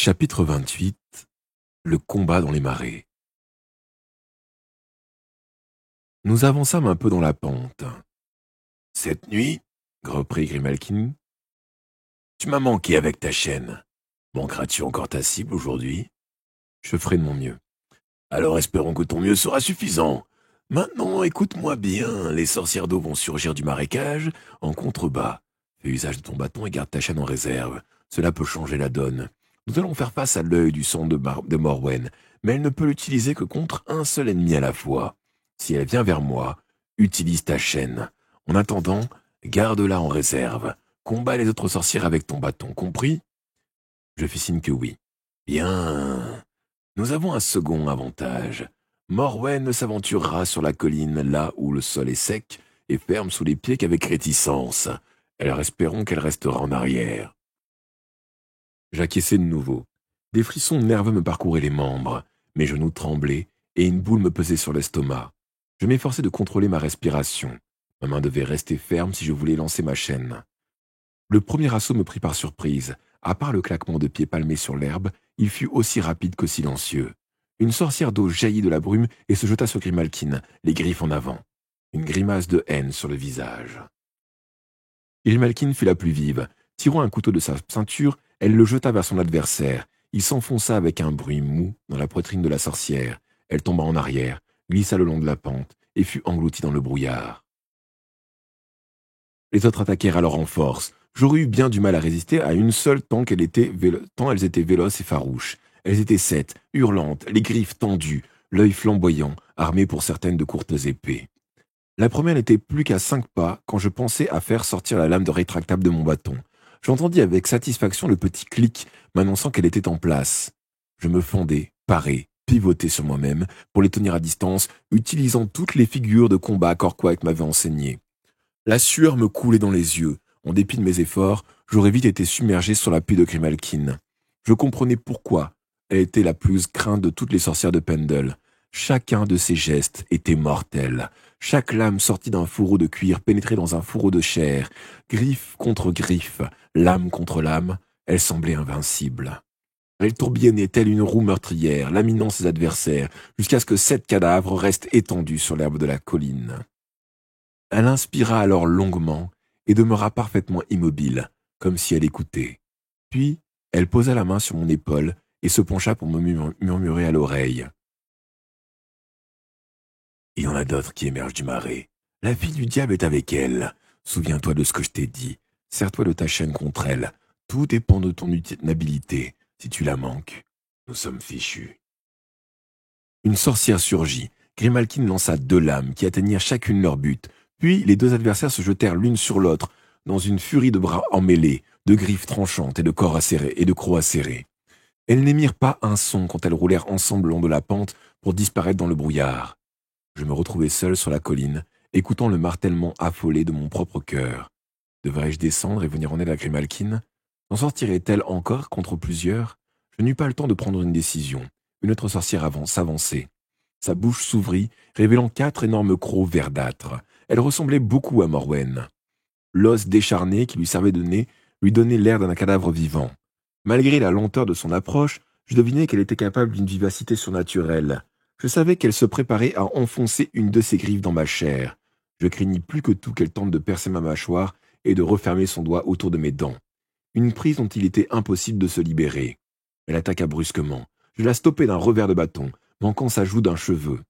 Chapitre 28. Le combat dans les marais. Nous avançâmes un peu dans la pente. « Cette nuit, reprit Grimalkin, tu m'as manqué avec ta chaîne. Manqueras-tu encore ta cible aujourd'hui ?» Je ferai de mon mieux. « Alors espérons que ton mieux sera suffisant. Maintenant, écoute-moi bien, les sorcières d'eau vont surgir du marécage en contrebas. Fais usage de ton bâton et garde ta chaîne en réserve. Cela peut changer la donne. Nous allons faire face à l'œil du sang de Morwen, mais elle ne peut l'utiliser que contre un seul ennemi à la fois. Si elle vient vers moi, utilise ta chaîne. En attendant, garde-la en réserve. Combats les autres sorcières avec ton bâton, compris ?» Je fis signe que oui. « Bien. Nous avons un second avantage. Morwen ne s'aventurera sur la colline là où le sol est sec et ferme sous les pieds qu'avec réticence. Alors espérons qu'elle restera en arrière. » J'acquiesçai de nouveau. Des frissons nerveux me parcouraient les membres, mes genoux tremblaient et une boule me pesait sur l'estomac. Je m'efforçais de contrôler ma respiration. Ma main devait rester ferme si je voulais lancer ma chaîne. Le premier assaut me prit par surprise. À part le claquement de pieds palmés sur l'herbe, il fut aussi rapide que silencieux. Une sorcière d'eau jaillit de la brume et se jeta sur Grimalkin, les griffes en avant. Une grimace de haine sur le visage. Grimalkin fut la plus vive. Tirant un couteau de sa ceinture, elle le jeta vers son adversaire. Il s'enfonça avec un bruit mou dans la poitrine de la sorcière. Elle tomba en arrière, glissa le long de la pente et fut engloutie dans le brouillard. Les autres attaquèrent alors en force. J'aurais eu bien du mal à résister à une seule tant elles étaient véloces et farouches. Elles étaient 7, hurlantes, les griffes tendues, l'œil flamboyant, armées pour certaines de courtes épées. La première n'était plus qu'à 5 pas quand je pensais à faire sortir la lame de rétractable de mon bâton. J'entendis avec satisfaction le petit clic m'annonçant qu'elle était en place. Je me fendais, parais, pivotais sur moi-même pour les tenir à distance, utilisant toutes les figures de combat qu'Orquak m'avait enseignées. La sueur me coulait dans les yeux. En dépit de mes efforts, j'aurais vite été submergé sur l'appui de Grimalkin. Je comprenais pourquoi elle était la plus crainte de toutes les sorcières de Pendle. Chacun de ses gestes était mortel. Chaque lame sortie d'un fourreau de cuir pénétrait dans un fourreau de chair. Griffe contre griffe, lame contre lame, elle semblait invincible. Elle tourbillonnait telle une roue meurtrière, laminant ses adversaires, jusqu'à ce que 7 cadavres restent étendus sur l'herbe de la colline. Elle inspira alors longuement et demeura parfaitement immobile, comme si elle écoutait. Puis, elle posa la main sur mon épaule et se pencha pour me murmurer à l'oreille. « Il y en a d'autres qui émergent du marais. La fille du diable est avec elle. Souviens-toi de ce que je t'ai dit. Serre-toi de ta chaîne contre elle. Tout dépend de ton habileté. Si tu la manques, nous sommes fichus. » Une sorcière surgit. Grimalkin lança 2 lames qui atteignirent chacune leur but. Puis les 2 adversaires se jetèrent l'une sur l'autre, dans une furie de bras emmêlés, de griffes tranchantes et de crocs acérés. Elles n'émirent pas un son quand elles roulèrent ensemble le long de la pente pour disparaître dans le brouillard. Je me retrouvai seul sur la colline, écoutant le martèlement affolé de mon propre cœur. Devrais-je descendre et venir en aide à Grimalkin? S'en sortirait-elle encore contre plusieurs? Je n'eus pas le temps de prendre une décision. Une autre sorcière s'avançait. Sa bouche s'ouvrit, révélant 4 énormes crocs verdâtres. Elle ressemblait beaucoup à Morwen. L'os décharné qui lui servait de nez lui donnait l'air d'un cadavre vivant. Malgré la lenteur de son approche, je devinais qu'elle était capable d'une vivacité surnaturelle. Je savais qu'elle se préparait à enfoncer une de ses griffes dans ma chair. Je craignis plus que tout qu'elle tente de percer ma mâchoire et de refermer son doigt autour de mes dents. Une prise dont il était impossible de se libérer. Elle attaqua brusquement. Je la stoppai d'un revers de bâton, manquant sa joue d'un cheveu.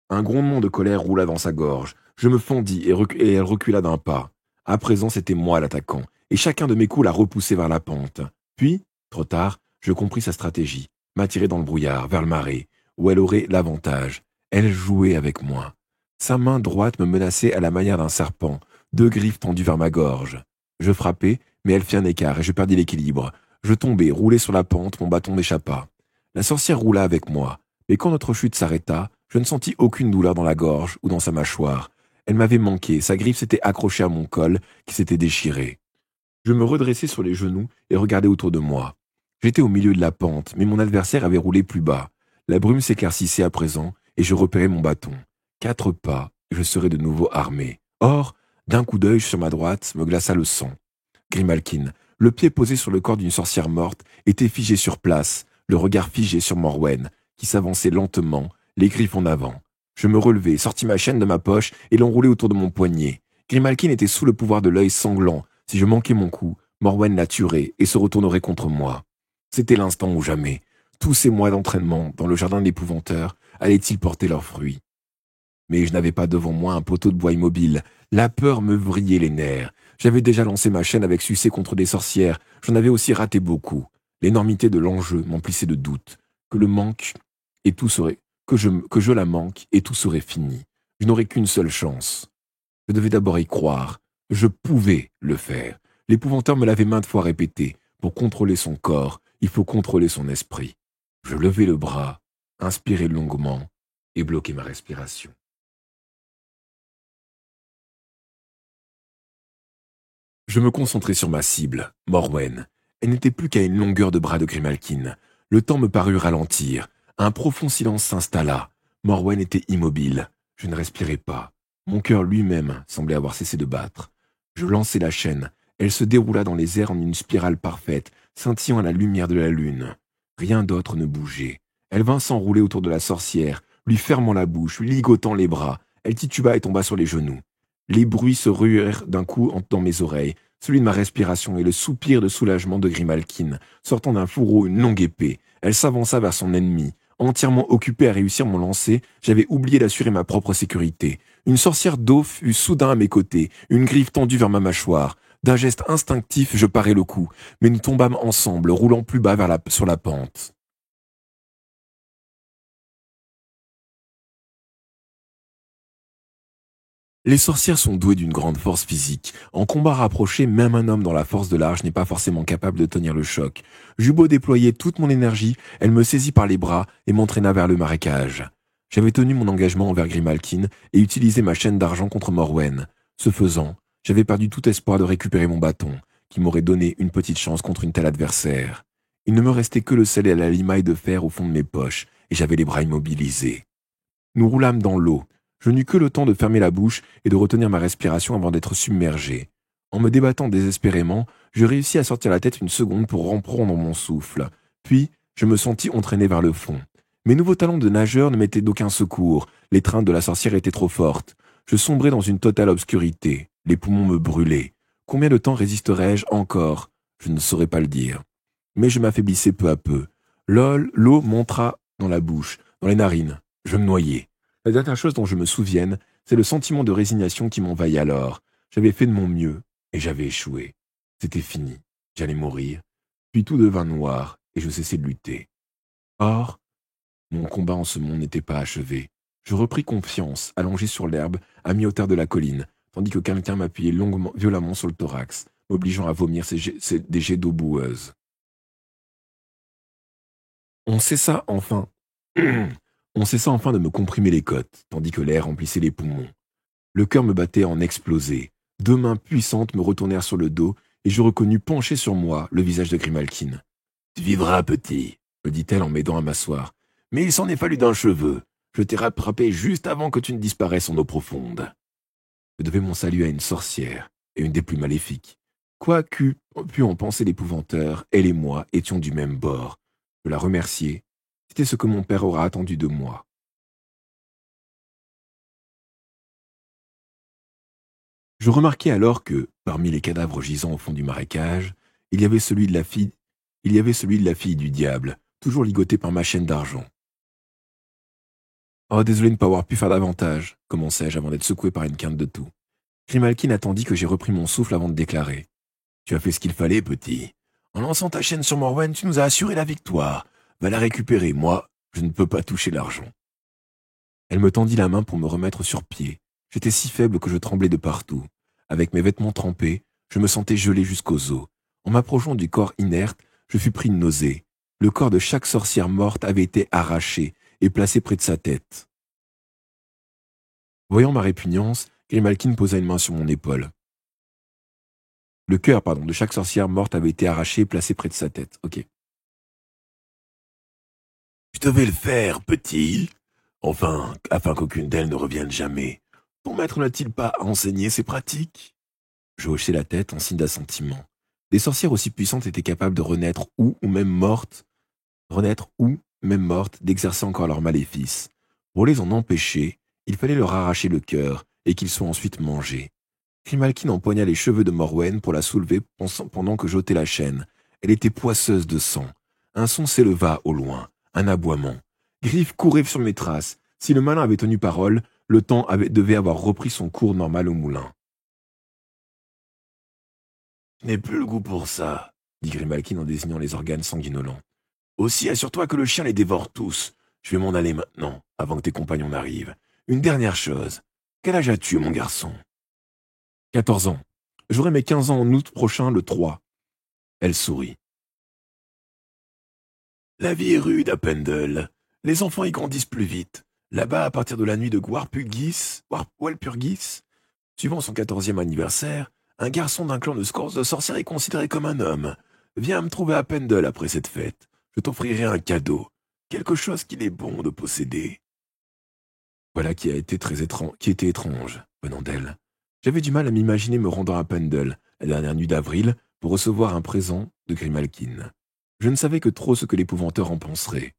Un grondement de colère roula dans sa gorge. Je me fendis et elle recula d'un pas. À présent, c'était moi l'attaquant, et chacun de mes coups la repoussait vers la pente. Puis, trop tard, je compris sa stratégie, m'attirer dans le brouillard, vers le marais, où elle aurait l'avantage. Elle jouait avec moi. Sa main droite me menaçait à la manière d'un serpent, 2 griffes tendues vers ma gorge. Je frappai, mais elle fit un écart et je perdis l'équilibre. Je tombai, roulai sur la pente, mon bâton m'échappa. La sorcière roula avec moi, mais quand notre chute s'arrêta, je ne sentis aucune douleur dans la gorge ou dans sa mâchoire. Elle m'avait manqué, sa griffe s'était accrochée à mon col, qui s'était déchiré. Je me redressai sur les genoux et regardai autour de moi. J'étais au milieu de la pente, mais mon adversaire avait roulé plus bas. La brume s'éclaircissait à présent, et je repérais mon bâton. 4 pas, et je serais de nouveau armé. Or, d'un coup d'œil sur ma droite me glaça le sang. Grimalkin, Le pied posé sur le corps d'une sorcière morte était figé sur place, le regard figé sur Morwen, qui s'avançait lentement, les griffes en avant. Je me relevai, sortis ma chaîne de ma poche et l'enroulai autour de mon poignet. Grimalkin était sous le pouvoir de l'œil sanglant. Si je manquais mon coup, Morwen la tuerait et se retournerait contre moi. C'était l'instant ou jamais. Tous ces mois d'entraînement dans le jardin de l'épouvanteur allaient-ils porter leurs fruits? Mais je n'avais pas devant moi un poteau de bois immobile. La peur me vrillait les nerfs. J'avais déjà lancé ma chaîne avec succès contre des sorcières. J'en avais aussi raté beaucoup. L'énormité de l'enjeu m'emplissait de doutes. Que le manque et tout serait, que je la manque et tout serait fini. Je n'aurais qu'une seule chance. Je devais d'abord y croire. Je pouvais le faire. L'épouvanteur me l'avait maintes fois répété. Pour contrôler son corps, il faut contrôler son esprit. Je levai le bras, inspirai longuement et bloquai ma respiration. Je me concentrai sur ma cible, Morwen. Elle n'était plus qu'à une longueur de bras de Grimalkin. Le temps me parut ralentir. Un profond silence s'installa. Morwen était immobile. Je ne respirais pas. Mon cœur lui-même semblait avoir cessé de battre. Je lançai la chaîne. Elle se déroula dans les airs en une spirale parfaite, scintillant à la lumière de la lune. Rien d'autre ne bougeait. Elle vint s'enrouler autour de la sorcière, lui fermant la bouche, lui ligotant les bras. Elle tituba et tomba sur les genoux. Les bruits se ruèrent d'un coup dans mes oreilles, celui de ma respiration et le soupir de soulagement de Grimalkin, sortant d'un fourreau une longue épée. Elle s'avança vers son ennemi. Entièrement occupé à réussir mon lancer, j'avais oublié d'assurer ma propre sécurité. Une sorcière d'eau fut soudain à mes côtés, une griffe tendue vers ma mâchoire. D'un geste instinctif, je parai le coup, mais nous tombâmes ensemble, roulant plus bas sur la pente. Les sorcières sont douées d'une grande force physique. En combat rapproché, même un homme dans la force de l'âge n'est pas forcément capable de tenir le choc. J'eus beau déployer toute mon énergie, elle me saisit par les bras et m'entraîna vers le marécage. J'avais tenu mon engagement envers Grimalkin et utilisé ma chaîne d'argent contre Morwen. Ce faisant, j'avais perdu tout espoir de récupérer mon bâton, qui m'aurait donné une petite chance contre une telle adversaire. Il ne me restait que le sel et la limaille de fer au fond de mes poches, et j'avais les bras immobilisés. Nous roulâmes dans l'eau. Je n'eus que le temps de fermer la bouche et de retenir ma respiration avant d'être submergé. En me débattant désespérément, je réussis à sortir la tête une seconde pour reprendre mon souffle. Puis, je me sentis entraîné vers le fond. Mes nouveaux talents de nageur ne m'étaient d'aucun secours. L'étreinte de la sorcière était trop forte. Je sombrais dans une totale obscurité. Les poumons me brûlaient. Combien de temps résisterais-je encore? Je ne saurais pas le dire. Mais je m'affaiblissais peu à peu. L'eau montra dans la bouche, dans les narines. Je me noyais. La dernière chose dont je me souvienne, c'est le sentiment de résignation qui m'envahit alors. J'avais fait de mon mieux, et j'avais échoué. C'était fini. J'allais mourir. Puis tout devint noir, et je cessai de lutter. Or, mon combat en ce monde n'était pas achevé. Je repris confiance, allongé sur l'herbe, à mi-hauteur de la colline, tandis que quelqu'un m'appuyait violemment sur le thorax, m'obligeant à vomir des jets d'eau boueuse. On cessa enfin. On cessa enfin de me comprimer les côtes, tandis que l'air remplissait les poumons. Le cœur me battait en explosé. Deux mains puissantes me retournèrent sur le dos, et je reconnus penché sur moi le visage de Grimalkin. « Tu vivras, petit, » me dit-elle en m'aidant à m'asseoir. « Mais il s'en est fallu d'un cheveu. Je t'ai rattrapé juste avant que tu ne disparaisses en eau profonde. » Je devais mon salut à une sorcière, et une des plus maléfiques. Quoi qu'eût pu en penser l'épouvanteur, elle et moi étions du même bord. Je la remerciai. C'était ce que mon père aura attendu de moi. Je remarquai alors que, parmi les cadavres gisant au fond du marécage, il y avait celui de la fille du diable, toujours ligotée par ma chaîne d'argent. « Oh, désolé de ne pas avoir pu faire davantage, » commençai-je avant d'être secoué par une quinte de toux. Grimalkin attendit que j'aie repris mon souffle avant de déclarer. « Tu as fait ce qu'il fallait, petit. En lançant ta chaîne sur Morwen, tu nous as assuré la victoire. Va la récupérer, moi, je ne peux pas toucher l'argent. » Elle me tendit la main pour me remettre sur pied. J'étais si faible que je tremblais de partout. Avec mes vêtements trempés, je me sentais gelé jusqu'aux os. En m'approchant du corps inerte, je fus pris de nausée. Le corps de chaque sorcière morte avait été arraché et placé près de sa tête. Voyant ma répugnance, Grimalkin posa une main sur mon épaule. Le cœur, de chaque sorcière morte avait été arraché et placé près de sa tête. Ok. Tu devais le faire, petit. Enfin, afin qu'aucune d'elles ne revienne jamais. Ton maître n'a-t-il pas enseigné ces pratiques? Je hochai la tête en signe d'assentiment. Des sorcières aussi puissantes étaient capables de renaître ou, même mortes, d'exercer encore leur maléfice. Pour les en empêcher, il fallait leur arracher le cœur et qu'ils soient ensuite mangés. Grimalkin empoigna les cheveux de Morwen pour la soulever pendant que j'ôtais la chaîne. Elle était poisseuse de sang. Un son s'éleva au loin, un aboiement. Griff courait sur mes traces. Si le malin avait tenu parole, le temps devait avoir repris son cours normal au moulin. « Je n'ai plus le goût pour ça, dit Grimalkin en désignant les organes sanguinolents. Aussi, assure-toi que le chien les dévore tous. Je vais m'en aller maintenant, avant que tes compagnons n'arrivent. Une dernière chose. Quel âge as-tu, mon garçon ? 14 ans. J'aurai mes 15 ans en août prochain, le 3. Elle sourit. La vie est rude à Pendle. Les enfants y grandissent plus vite. Là-bas, à partir de la nuit de Walpurgis, suivant son 14e anniversaire, un garçon d'un clan de sorcières est considéré comme un homme. Viens me trouver à Pendle après cette fête. Je t'offrirai un cadeau. Quelque chose qu'il est bon de posséder. Voilà qui était étrange, venant d'elle. J'avais du mal à m'imaginer me rendant à Pendle, la dernière nuit d'avril, pour recevoir un présent de Grimalkin. Je ne savais que trop ce que l'épouvanteur en penserait.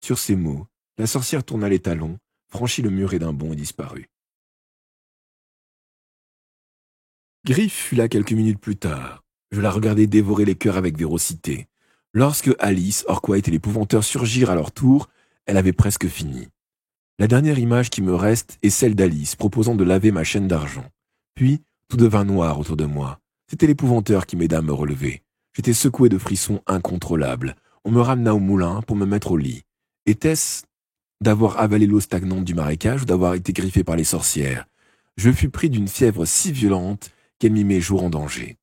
Sur ces mots, la sorcière tourna les talons, franchit le muret d'un bond et disparut. Griff fut là quelques minutes plus tard. Je la regardais dévorer les cœurs avec vérocité. Lorsque Alice, Orquite et l'épouvanteur surgirent à leur tour, elle avait presque fini. La dernière image qui me reste est celle d'Alice proposant de laver ma chaîne d'argent. Puis, tout devint noir autour de moi. C'était l'épouvanteur qui m'aida à me relever. J'étais secoué de frissons incontrôlables. On me ramena au moulin pour me mettre au lit. Était-ce d'avoir avalé l'eau stagnante du marécage ou d'avoir été griffé par les sorcières? Je fus pris d'une fièvre si violente qu'elle mit mes jours en danger.